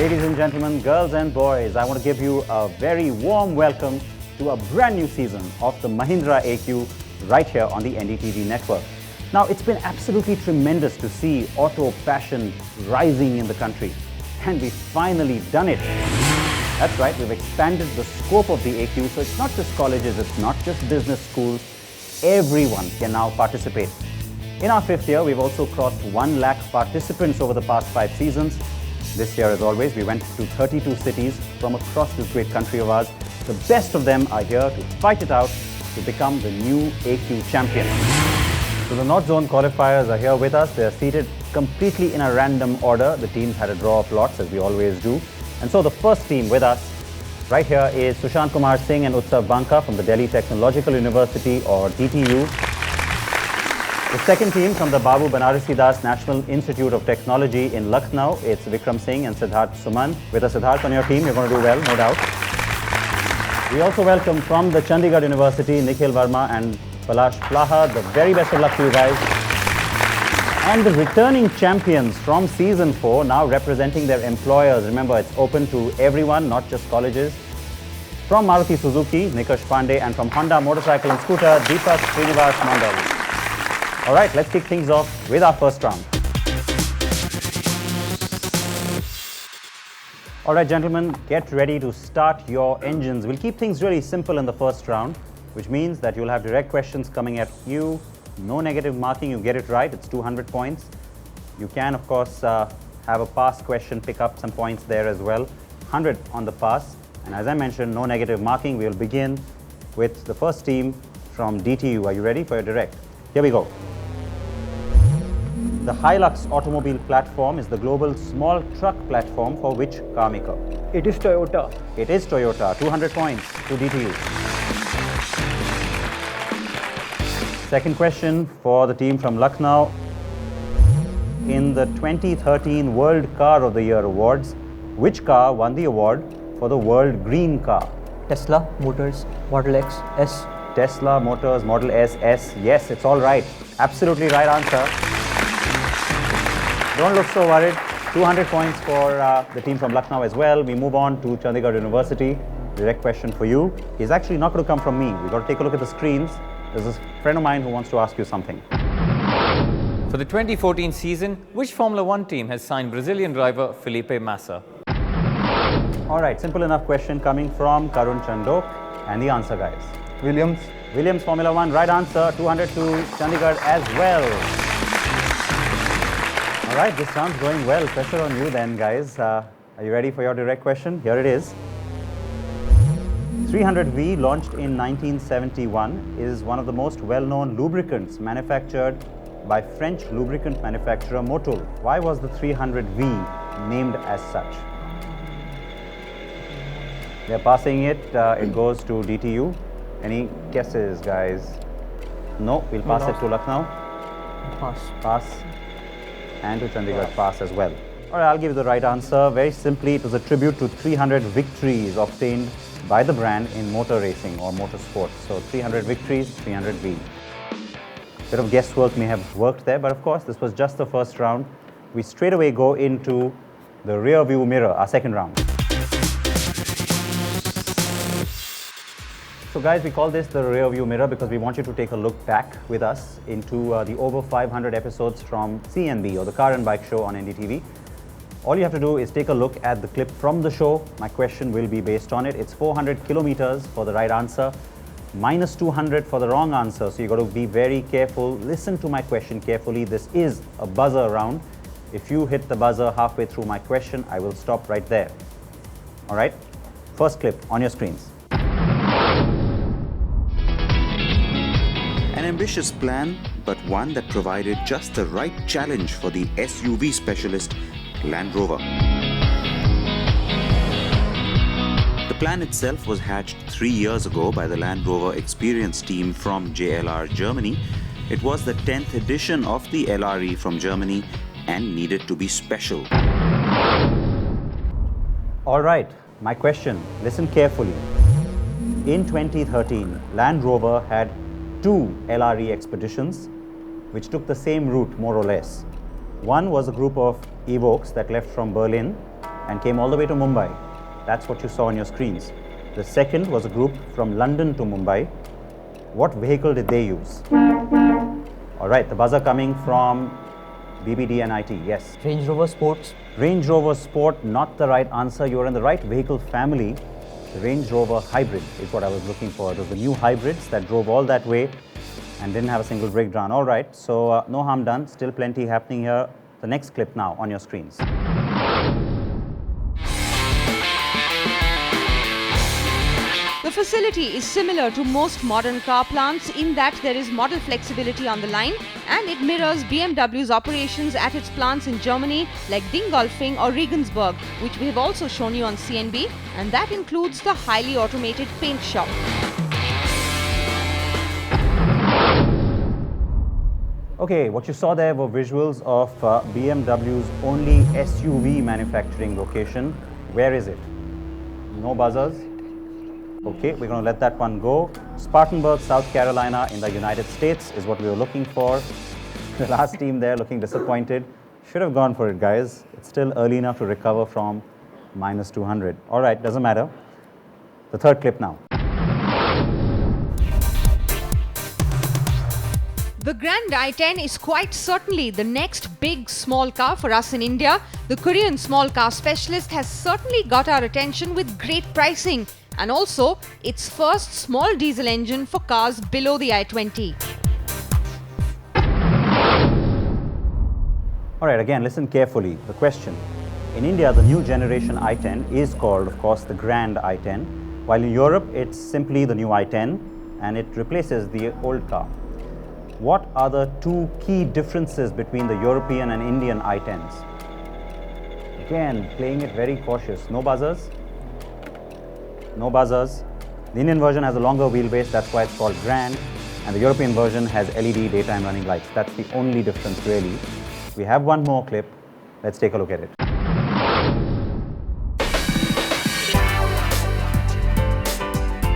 Ladies and gentlemen, girls and boys, I want to give you a very warm welcome to a brand new season of the Mahindra AQ right here on the NDTV network. Now, it's been absolutely tremendous to see auto passion rising in the country, and we've finally done it. That's right, we've expanded the scope of the AQ, so it's not just colleges, it's not just business schools, everyone can now participate. In our 5th year, we've also crossed 1 lakh participants over the past 5 seasons. This year, as always, we went to 32 cities from across this great country of ours. The best of them are here to fight it out to become the new AQ champion. So the North Zone qualifiers are here with us. They are seated completely in a random order. The teams had a draw of lots, as we always do. And so the first team with us right here is Sushant Kumar Singh and Utsav Banka from the Delhi Technological University, or DTU. The second team from the Babu Banarasi Das National Institute of Technology in Lucknow, it's Vikram Singh and Siddharth Suman. With a Siddharth on your team, you're going to do well, no doubt. We also welcome from the Chandigarh University, Nikhil Verma and Palash Plaha. The very best of luck to you guys. And the returning champions from season 4, now representing their employers. Remember, it's open to everyone, not just colleges. From Maruti Suzuki, Nikesh Pandey, and from Honda Motorcycle and Scooter, Deepak Srinivas Mandal. All right, let's kick things off with our first round. All right, gentlemen, get ready to start your engines. We'll keep things really simple in the first round, which means that you'll have direct questions coming at you. No negative marking, you get it right, it's 200 points. You can, of course, have a pass question, pick up some points there as well. 100 on the pass. And as I mentioned, no negative marking. We'll begin with the first team from DTU. Are you ready for your direct? Here we go. The Hilux automobile platform is the global small truck platform for which car maker? It is Toyota. It is Toyota. 200 points to DTU. Second question for the team from Lucknow. In the 2013 World Car of the Year Awards, which car won the award for the World Green Car? Tesla Motors Model X S. Tesla Motors Model S S. Yes, it's all right. Absolutely right answer. Don't look so worried. 200 points for the team from Lucknow as well. We move on to Chandigarh University. Direct question for you. Is actually not going to come from me. We've got to take a look at the screens. There's a friend of mine who wants to ask you something. For the 2014 season, which Formula 1 team has signed Brazilian driver Felipe Massa? All right, simple enough question coming from Karun Chandok. And the answer, guys? Williams. Williams Formula 1, right answer. 200 to Chandigarh as well. All right, this sounds going well. Pressure on you then, guys. Are you ready for your direct question? Here it is. 300V, launched in 1971, is one of the most well-known lubricants manufactured by French lubricant manufacturer Motul. Why was the 300V named as such? They're passing it. It goes to DTU. Any guesses, guys? No, we'll pass it to Lucknow. Pass. Pass. And to Chandigarh, pass as well. All right, I'll give you the right answer. Very simply, it was a tribute to 300 victories obtained by the brand in motor racing or motorsports. So 300 victories, 300V. Bit of guesswork may have worked there, but of course, this was just the first round. We straight away go into the rear view mirror, our second round. So guys, we call this the rear view mirror because we want you to take a look back with us into the over 500 episodes from CNB, or the Car and Bike Show on NDTV. All you have to do is take a look at the clip from the show. My question will be based on it. It's 400 kilometers for the right answer, minus 200 for the wrong answer. So you've got to be very careful. Listen to my question carefully. This is a buzzer round. If you hit the buzzer halfway through my question, I will stop right there. All right? First clip on your screens. An ambitious plan, but one that provided just the right challenge for the SUV specialist Land Rover. The plan itself was hatched 3 years ago by the Land Rover experience team from JLR Germany. It was the 10th edition of the LRE from Germany and needed to be special. All right, my question, listen carefully. In 2013, Land Rover had 2 LRE expeditions which took the same route more or less. One was a group of Evoques that left from Berlin and came all the way to Mumbai. That's what you saw on your screens. The second was a group from London to Mumbai. What vehicle did they use? All right, the buzzer coming from BBD and IT. Yes. Range Rover Sports. Range Rover Sport, not the right answer. You're in the right vehicle family. The Range Rover Hybrid is what I was looking for. It was the new hybrids that drove all that way and didn't have a single breakdown. All right, so no harm done. Still plenty happening here. The next clip now on your screens. The facility is similar to most modern car plants in that there is model flexibility on the line, and it mirrors BMW's operations at its plants in Germany like Dingolfing or Regensburg, which we have also shown you on CNB, and that includes the highly automated paint shop. Okay, what you saw there were visuals of BMW's only SUV manufacturing location. Where is it? No buzzers? Okay, we're going to let that one go. Spartanburg, South Carolina in the United States is what we were looking for. The last team there looking disappointed. Should have gone for it, guys. It's still early enough to recover from minus 200. All right, doesn't matter. The third clip now. The Grand i10 is quite certainly the next big small car for us in India. The Korean small car specialist has certainly got our attention with great pricing, and also its first small diesel engine for cars below the i20. All right, again, listen carefully. The question. In India, the new generation i10 is called, of course, the Grand i10, while in Europe, it's simply the new i10, and it replaces the old car. What are the two key differences between the European and Indian i10s? Again, playing it very cautious. No buzzers? No buzzers. The Indian version has a longer wheelbase, that's why it's called Grand, and the European version has LED daytime running lights. That's the only difference, really. We have one more clip. Let's take a look at it.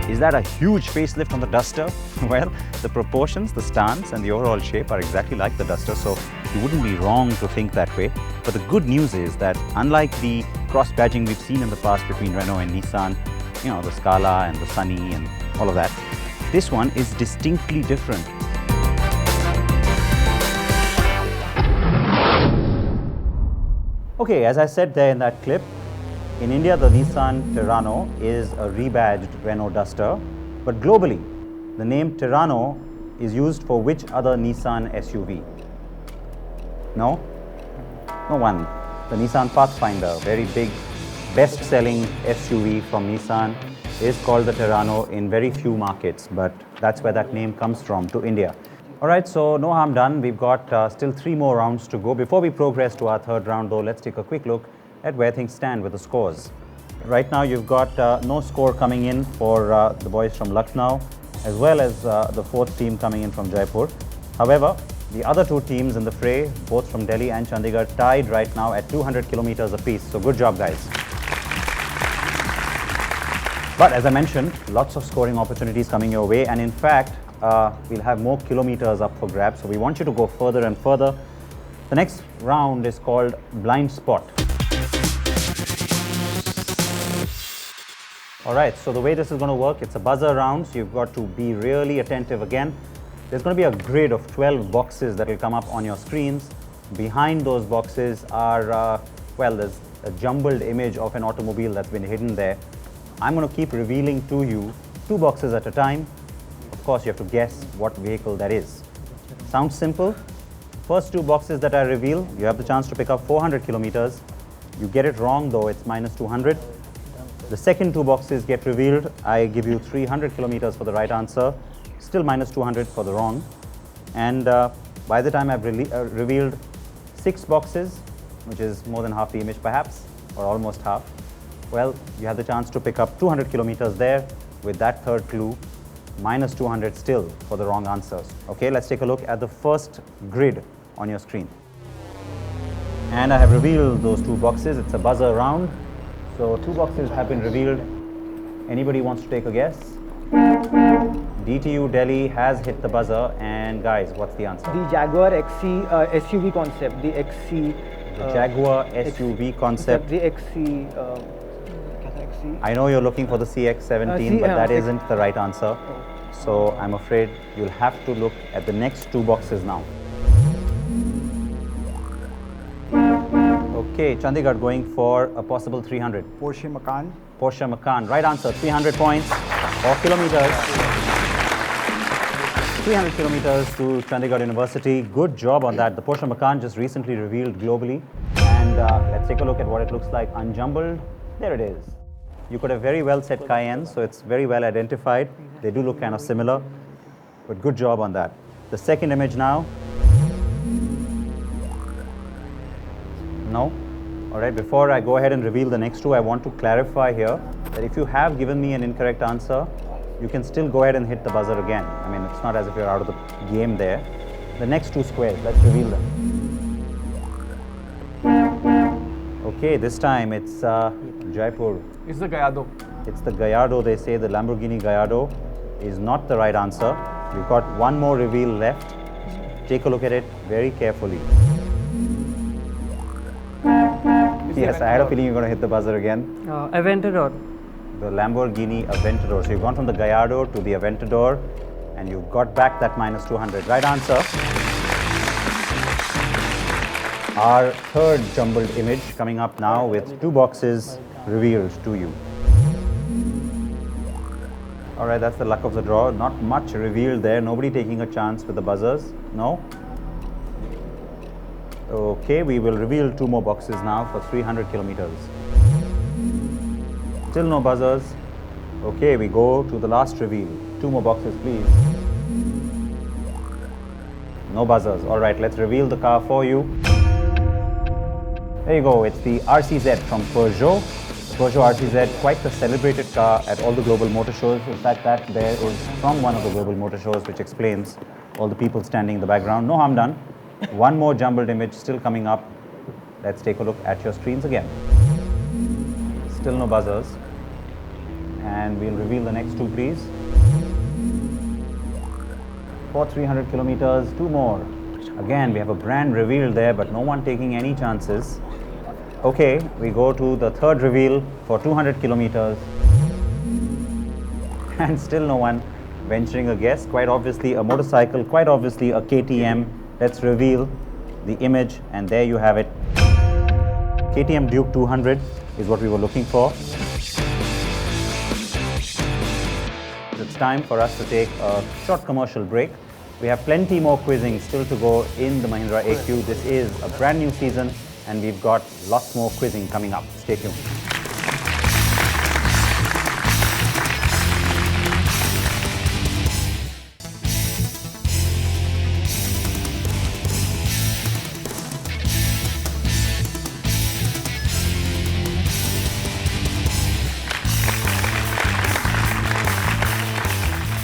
Is that a huge facelift on the Duster? Well, the proportions, the stance and the overall shape are exactly like the Duster, so you wouldn't be wrong to think that way. But the good news is that unlike the cross-badging we've seen in the past between Renault and Nissan, you know, the Scala and the Sunny and all of that, this one is distinctly different. Okay, as I said there in that clip, in India, the Nissan Terrano is a rebadged Renault Duster, but globally, the name Terrano is used for which other Nissan SUV? No? No one. The Nissan Pathfinder, very big, best-selling SUV from Nissan, is called the Terrano in very few markets, but that's where that name comes from, to India. All right, so no harm done. We've got still 3 more rounds to go. Before we progress to our third round, though, let's take a quick look at where things stand with the scores. Right now, you've got no score coming in for the boys from Lucknow, as well as the fourth team coming in from Jaipur. However, the other 2 teams in the fray, both from Delhi and Chandigarh, tied right now at 200 kilometers apiece. So good job, guys. But as I mentioned, lots of scoring opportunities coming your way, and in fact, we'll have more kilometers up for grabs. So we want you to go further and further. The next round is called Blind Spot. All right, so the way this is going to work, it's a buzzer round, so you've got to be really attentive again. There's going to be a grid of 12 boxes that will come up on your screens. Behind those boxes are, well, there's a jumbled image of an automobile that's been hidden there. I'm going to keep revealing to you 2 boxes at a time. Of course, you have to guess what vehicle that is. Sounds simple? First 2 boxes that I reveal, you have the chance to pick up 400 kilometers. You get it wrong, though, it's minus 200. The second 2 boxes get revealed. I give you 300 kilometers for the right answer, still minus 200 for the wrong. And by the time I've revealed 6 boxes, which is more than half the image perhaps, or almost half, well, you have the chance to pick up 200 kilometers there with that third clue, minus 200 still for the wrong answers. Okay, let's take a look at the first grid on your screen. And I have revealed those 2 boxes. It's a buzzer round. So 2 boxes have been revealed. Anybody wants to take a guess? DTU Delhi has hit the buzzer, and guys, what's the answer? The Jaguar XC SUV concept, the XC The Jaguar SUV concept. The XC. क्या था XC? I know you're looking for the CX-17, but that isn't the right answer. So I'm afraid you'll have to look at the next two boxes now. Okay, Chandigarh going for a possible 300. Porsche Macan. Porsche Macan, right answer, 300 points or kilometers. 300 kilometers to Chandigarh University. Good job on that. The Porsche Macan just recently revealed globally. And let's take a look at what it looks like unjumbled. There it is. You could have very well said Cayenne, so it's very well identified. They do look kind of similar, but good job on that. The second image now. No? All right, before I go ahead and reveal the next two, I want to clarify here that if you have given me an incorrect answer, you can still go ahead and hit the buzzer again. I mean, it's not as if you're out of the game there. The next two squares, let's reveal them. Okay, this time it's Jaipur. It's the Gallardo. It's the Gallardo, they say. The Lamborghini Gallardo is not the right answer. You've got one more reveal left. Take a look at it very carefully. Yes, I had a feeling you're going to hit the buzzer again. Aventador. The Lamborghini Aventador. So you've gone from the Gallardo to the Aventador and you've got back that minus 200. Right answer. Our third jumbled image coming up now with two boxes revealed to you. All right, that's the luck of the draw. Not much revealed there. Nobody taking a chance with the buzzers. No? Okay, we will reveal two more boxes now for 300 kilometers. Still no buzzers. Okay, we go to the last reveal. Two more boxes, please. No buzzers. All right, let's reveal the car for you. There you go. It's the RCZ from Peugeot. The Peugeot RCZ, quite the celebrated car at all the global motor shows. In fact, that there is from one of the global motor shows, which explains all the people standing in the background. No harm done. One more jumbled image still coming up. Let's take a look at your screens again. Still no buzzers. And we'll reveal the next two, please. For 300 kilometers, two more. Again, we have a brand reveal there, but no one taking any chances. Okay, we go to the third reveal for 200 kilometers. And still no one venturing a guess. Quite obviously a motorcycle, quite obviously a KTM. Let's reveal the image, and there you have it. KTM Duke 200 is what we were looking for. It's time for us to take a short commercial break. We have plenty more quizzing still to go in the Mahindra AQ. This is a brand new season, and we've got lots more quizzing coming up. Stay tuned.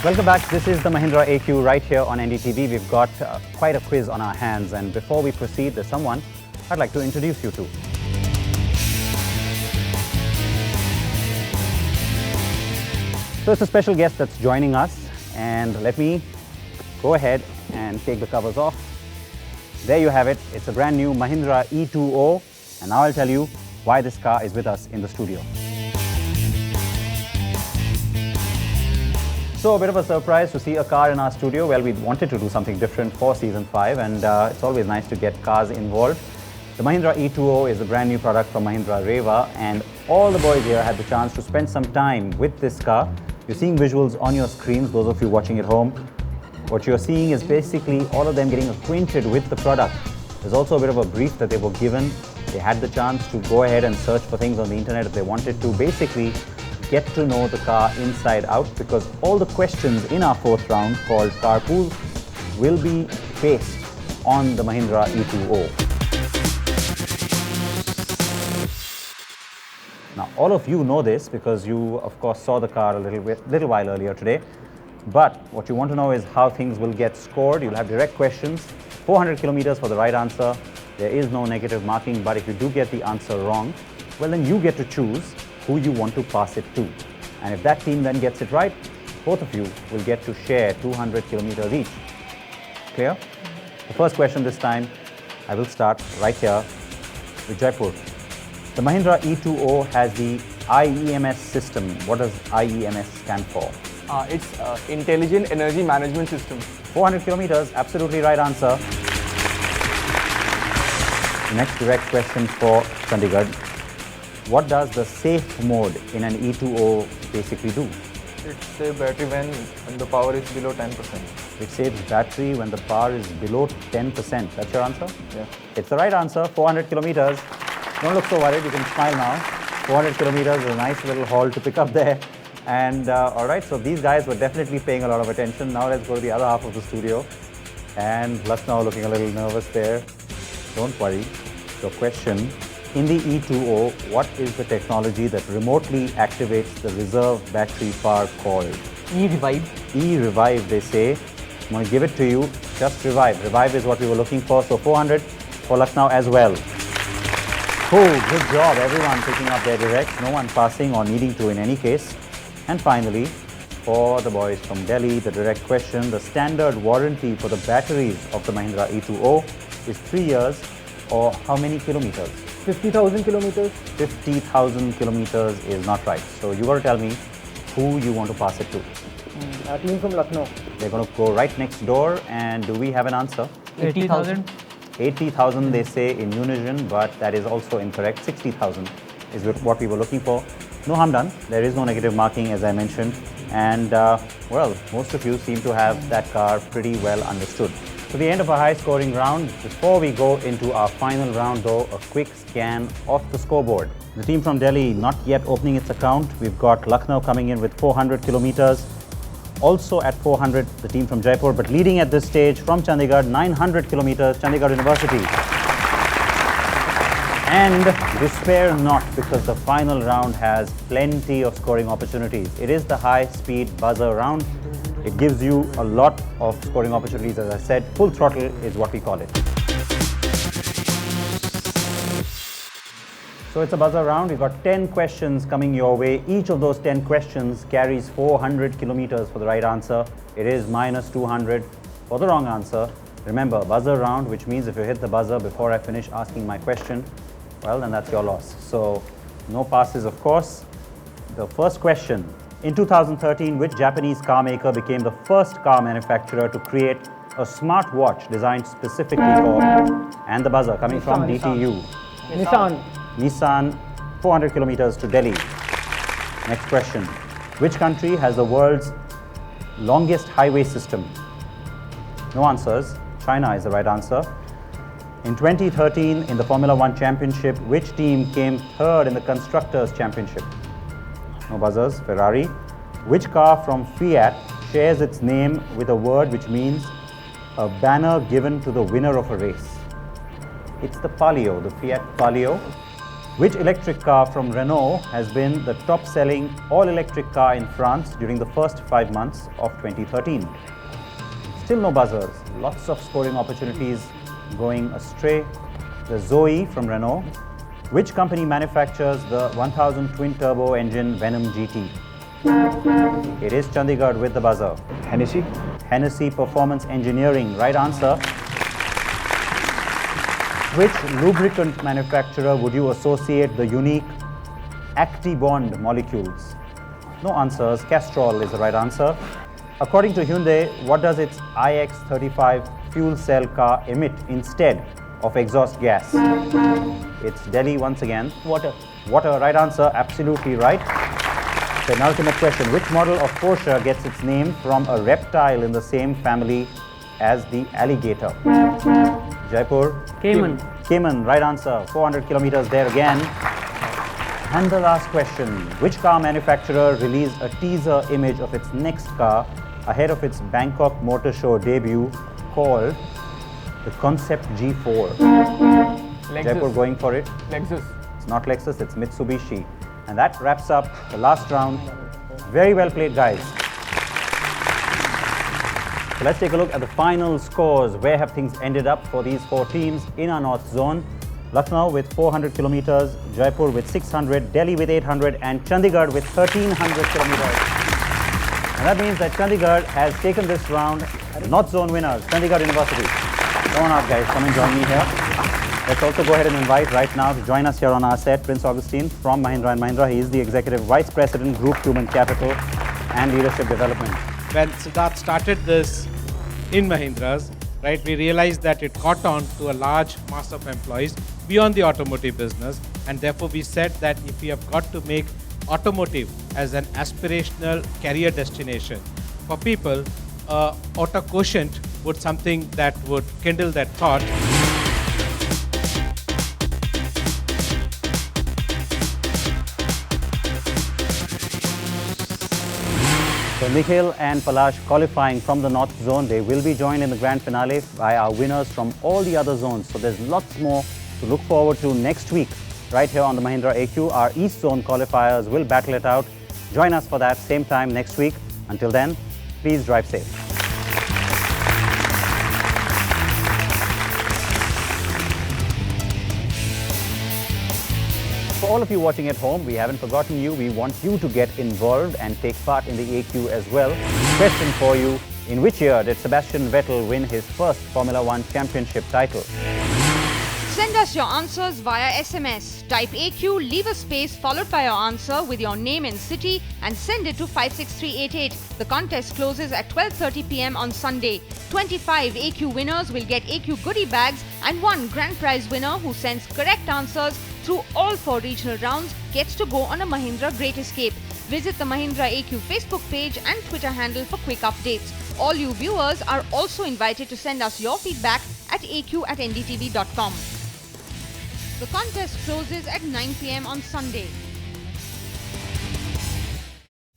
Welcome back. This is the Mahindra AQ right here on NDTV. We've got quite a quiz on our hands, and before we proceed, there's someone I'd like to introduce you to. So it's a special guest that's joining us, and let me go ahead and take the covers off. There you have it. It's a brand new Mahindra E2O, and now I'll tell you why this car is with us in the studio. So a bit of a surprise to see a car in our studio. Well, we wanted to do something different for season 5, and it's always nice to get cars involved. The Mahindra E2O is a brand new product from Mahindra Reva, and all the boys here had the chance to spend some time with this car. You're seeing visuals on your screens, those of you watching at home. What you're seeing is basically all of them getting acquainted with the product. There's also a bit of a brief that they were given. They had the chance to go ahead and search for things on the internet if they wanted to. Basically, get to know the car inside out, because all the questions in our fourth round called Carpool will be based on the Mahindra E2O. Now, all of you know this because you, of course, saw the car a little while earlier today. But what you want to know is how things will get scored. You'll have direct questions, 400 kilometers for the right answer. There is no negative marking, but if you do get the answer wrong, well, then you get to choose who you want to pass it to. And if that team then gets it right, both of you will get to share 200 kilometers each. Clear? The first question this time, I will start right here. with Jaipur. The Mahindra E2O has the IEMS system. What does IEMS stand for? It's Intelligent Energy Management System. 400 kilometers, absolutely right answer. The next direct question for Chandigarh. What does the safe mode in an E2O basically do? It's a battery when the power is below 10%. It saves battery when the power is below 10%. That's your answer? Yeah. It's the right answer, 400 kilometers. Don't look so worried, you can smile now. 400 kilometers is a nice little haul to pick up there. And all right, so these guys were definitely paying a lot of attention. Now let's go to the other half of the studio. And Lucknow looking a little nervous there. Don't worry. Your question, in the E2O, what is the technology that remotely activates the reserve battery power called? E-Revive. E-Revive, they say. I'm going to give it to you. Just revive. Revive is what we were looking for. So 400 for Lucknow as well. Cool, good job. Everyone picking up their direct. No one passing or needing to in any case. And finally, for the boys from Delhi, the direct question. The standard warranty for the batteries of the Mahindra E2O is 3 years or how many kilometers? 50,000 kilometers. 50,000 kilometers is not right. So you got to tell me who you want to pass it to. A team from Lucknow. They're going to go right next door. And do we have an answer? 80,000. 80,000 they say in unison, but that is also incorrect. 60,000 is what we were looking for. No harm done. There is no negative marking, as I mentioned. And well, most of you seem to have that car pretty well understood. To the end of a high-scoring round. Before we go into our final round, though, a quick scan of the scoreboard. The team from Delhi not yet opening its account. We've got Lucknow coming in with 400 kilometers. Also at 400, the team from Jaipur, but leading at this stage from Chandigarh, 900 kilometers, Chandigarh University. And despair not, because the final round has plenty of scoring opportunities. It is the high-speed buzzer round. It gives you a lot of scoring opportunities, as I said. Full throttle is what we call it. So it's a buzzer round. We've got 10 questions coming your way. Each of those 10 questions carries 400 kilometers for the right answer. It is minus 200 for the wrong answer. Remember, buzzer round, which means if you hit the buzzer before I finish asking my question, well, then that's your loss. So no passes, of course. The first question. In 2013, which Japanese car maker became the first car manufacturer to create a smart watch designed specifically for, and the buzzer coming from DTU? Nissan, 400 kilometers to Delhi. Next question. Which country has the world's longest highway system? No answers. China is the right answer. In 2013, in the Formula One Championship, which team came third in the Constructors' Championship? No buzzers. Ferrari. Which car from Fiat shares its name with a word which means a banner given to the winner of a race? It's the Palio, the Fiat Palio. Which electric car from Renault has been the top-selling all-electric car in France during the first 5 months of 2013? Still no buzzers. Lots of scoring opportunities going astray. The Zoe from Renault. Which company manufactures the 1000 twin-turbo engine Venom GT? It is Chandigarh with the buzzer. Hennessy. Hennessy Performance Engineering. Right answer. Which lubricant manufacturer would you associate the unique Actibond molecules? No answers. Castrol is the right answer. According to Hyundai, what does its iX35 fuel cell car emit instead of exhaust gas? It's Delhi once again. Water. Water, right answer. Absolutely right. Penultimate question. Which model of Porsche gets its name from a reptile in the same family as the alligator? Jaipur. Cayman. Cayman, right answer. 400 kilometers there again. And the last question. Which car manufacturer released a teaser image of its next car ahead of its Bangkok Motor Show debut called the Concept G4? Lexus. Jaipur going for it. Lexus. It's not Lexus, it's Mitsubishi. And that wraps up the last round. Very well played, guys. So let's take a look at the final scores. Where have things ended up for these four teams in our North Zone? Lucknow with 400 kilometers, Jaipur with 600, Delhi with 800, and Chandigarh with 1300 kilometers. And that means that Chandigarh has taken this round. North Zone winners, Chandigarh University. Come on up, guys. Come and join me here. Let's also go ahead and invite right now to join us here on our set Prince Augustine from Mahindra & Mahindra. He is the Executive Vice President, Group Human Capital and Leadership Development. When Siddharth started this in Mahindra's, right, we realized that it caught on to a large mass of employees beyond the automotive business, and therefore we said that if we have got to make automotive as an aspirational career destination for people, auto quotient would something that would kindle that thought. So Nikhil and Palash qualifying from the North Zone. They will be joined in the grand finale by our winners from all the other zones. So there's lots more to look forward to next week right here on the Mahindra AQ. Our East Zone qualifiers will battle it out. Join us for that same time next week. Until then, please drive safe. For all of you watching at home, we haven't forgotten you. We want you to get involved and take part in the AQ as well. Question for you: in which year did Sebastian Vettel win his first Formula One championship title? Send us your answers via SMS. Type AQ, leave a space followed by your answer with your name and city and send it to 56388. The contest closes at 12:30 p.m. on Sunday. 25 AQ winners will get AQ goodie bags, and one grand prize winner who sends correct answers through all 4 regional rounds gets to go on a Mahindra Great Escape. Visit the Mahindra AQ Facebook page and Twitter handle for quick updates. All you viewers are also invited to send us your feedback at aq@ndtv.com. The contest closes at 9 p.m. on Sunday.